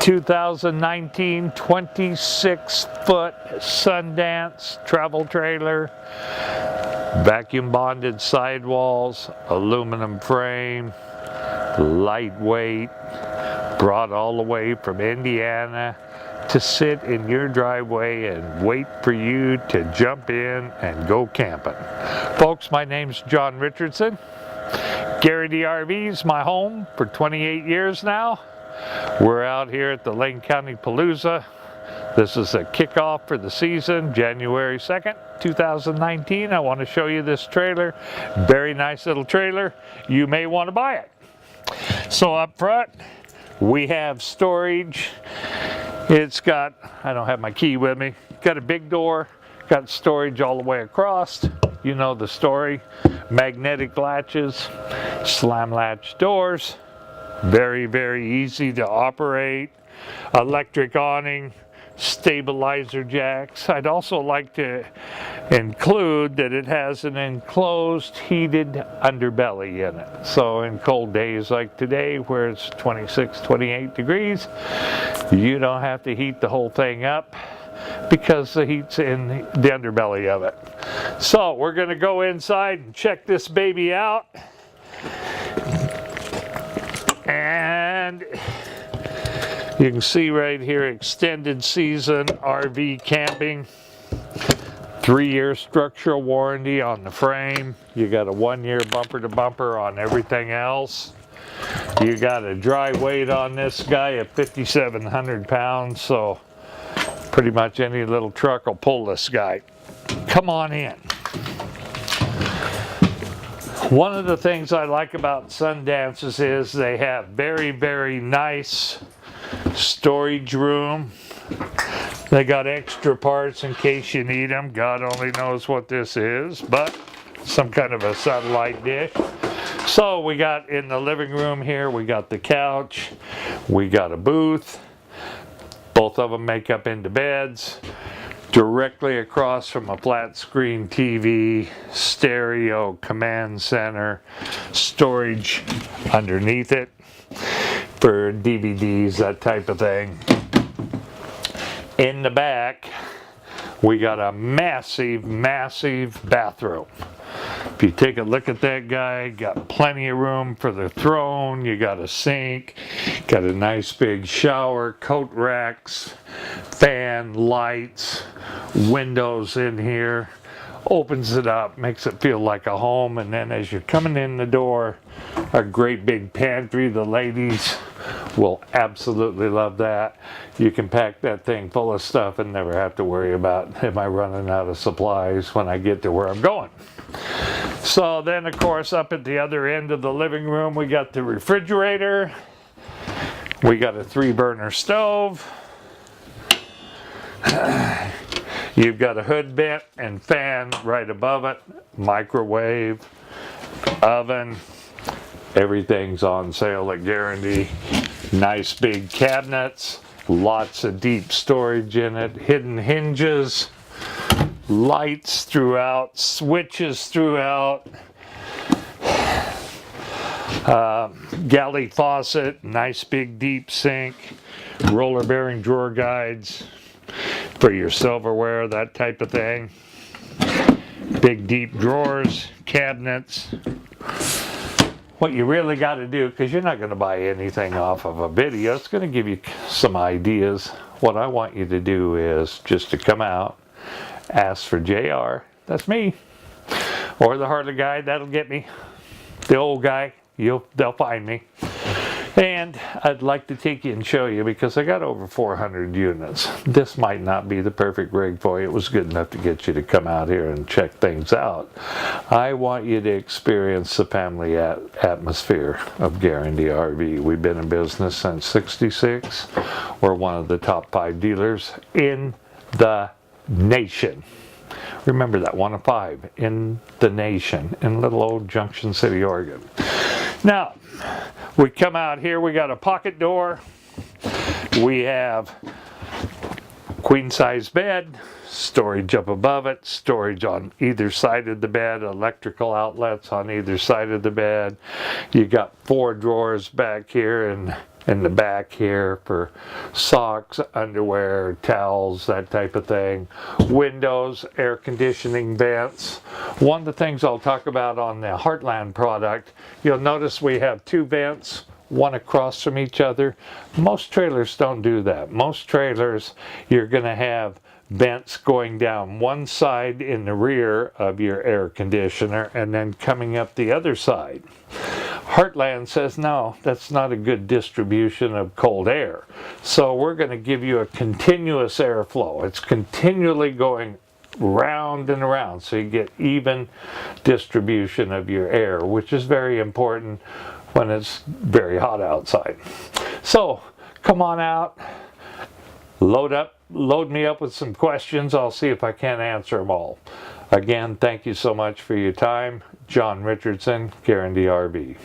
2019 26-foot Sundance travel trailer, vacuum bonded sidewalls, aluminum frame, lightweight, brought all the way from Indiana to sit in your driveway and wait for you to jump in and go camping. Folks, my name's John Richardson. Guarantee RV's my home for 28 years now. We're out here at the Lane County Palooza. This is a kickoff for the season, January 2nd, 2019. I want to show you this trailer. Very nice little trailer. You may want to buy it. So up front, we have storage. It's got, I don't have my key with me, got a big door, got storage all the way across. You know the story. Magnetic latches, slam latch doors. Very, very easy to operate. Electric awning, stabilizer jacks. I'd also like to include that it has an enclosed heated underbelly in it. So in cold days like today where it's 26, 28 degrees, you don't have to heat the whole thing up because the heat's in the underbelly of it. So we're going to go inside and check this baby out. And you can see right here, extended season RV camping. 3-year structural warranty on the frame. You got a 1-year bumper to bumper on everything else. You got a dry weight on this guy of 5,700 pounds, so pretty much any little truck will pull this guy. Come on in. One of the things I like about Sundances is they have very, very nice storage room. They got extra parts in case you need them. God only knows what this is, but some kind of a satellite dish. So we got in the living room here, we got the couch, we got a booth. Both of them make up into beds. Directly across from a flat screen TV, stereo, command center, storage underneath it for DVDs, that type of thing. In the back, we got a massive, massive bathroom. If you take a look at that guy, got plenty of room for the throne. You got a sink, got a nice big shower, coat racks, fan, lights, windows in here. Opens it up, makes it feel like a home. And then as you're coming in the door, a great big pantry. The ladies will absolutely love that. You can pack that thing full of stuff and never have to worry about, am I running out of supplies when I get to where I'm going? So then, of course, up at the other end of the living room, we got the refrigerator. We got a 3-burner stove. You've got a hood vent and fan right above it. Microwave, oven. Everything's on sale at Guarantee. Nice big cabinets. Lots of deep storage in it. Hidden hinges. Lights throughout, switches throughout, galley faucet, nice big deep sink, roller bearing drawer guides for your silverware, that type of thing. Big deep drawers, cabinets. What you really got to do, because you're not going to buy anything off of a video, it's going to give you some ideas. What I want you to do is just to come out, ask for JR, that's me, or the Harley guy, that'll get me, the old guy, they'll find me. And I'd like to take you and show you, because I got over 400 units. This might not be the perfect rig for you. It was good enough to get you to come out here and check things out. I want you to experience the family atmosphere of Guarantee RV. We've been in business since '66. We're one of the top 5 dealers in the nation. Remember that, 1 of 5 in the nation, in little old Junction City, Oregon. Now, we come out here, we got a pocket door. We have queen size bed, storage up above it, storage on either side of the bed, electrical outlets on either side of the bed. You got 4 drawers back here, and in the back here for socks, underwear, towels, that type of thing. Windows, air conditioning vents. One of the things I'll talk about on the Heartland product, you'll notice we have two vents, one across from each other. Most trailers don't do that. Most trailers, you're going to have vents going down one side in the rear of your air conditioner and then coming up the other side. Heartland says no, that's not a good distribution of cold air. So we're going to give you a continuous airflow. It's continually going round and around, so you get even distribution of your air, which is very important when it's very hot outside. So come on out, load me up with some questions. I'll see if I can answer them all. Again, thank you so much for your time. John Richardson, Guarantee RV.